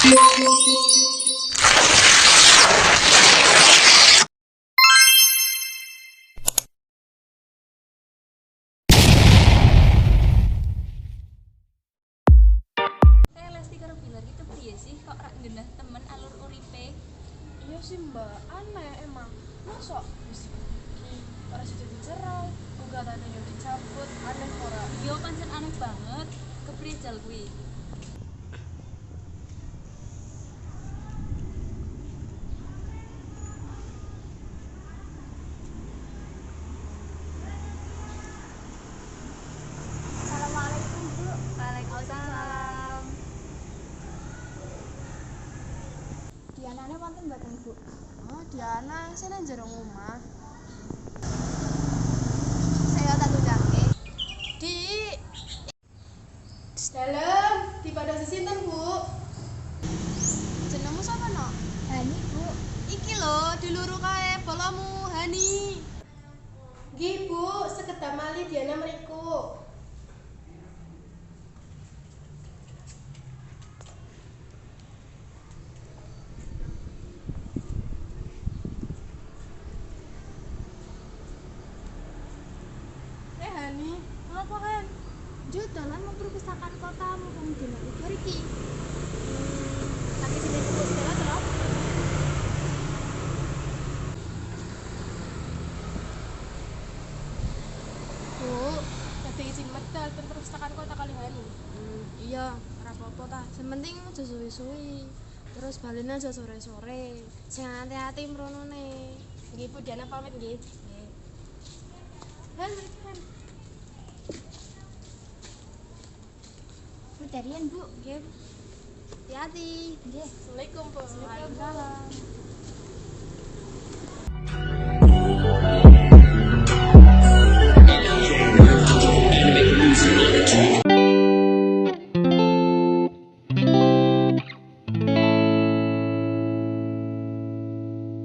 Lesti karo Bilar gitu piye sih kok rak genah temen alur uripe? Iya sih mbak, aneh emang. Masa bisa pergi, orang sudah dicerai, gugatannya yang dicabut, aneh ora. Yo pancen aneh banget. Kepriye jal kuwi? Assalamualaikum bu. Waalaikumsalam. Dianane wonten mboten bu? Oh Diana, saya nang jero omah. Saya tak tundake. Di dalam di pada sesinten bu. Jenengmu sapa no? Hani bu. Iki lho diluru kae bolomu Hani. Nggih bu, sekedap mali Diana mriku. Hani, ngapa Han? Jut dalan mau perpustakaan kota mumpung dina libur iki. Lagi sini dulu segala terus. Bu, tadi izin medal perpustakaan kota kali Hani. Iya, ora apa-apa ta. Sing penting aja suwi-suwi. Terus balene aja sore-sore. Sing hati-hati mronone. Nggih Bu, Diana pamit nggih. Nggih. Han. Budarian bu, Nggih. Hati-hati. nggih. Assalamualaikum Bu. Waalaikumsalam.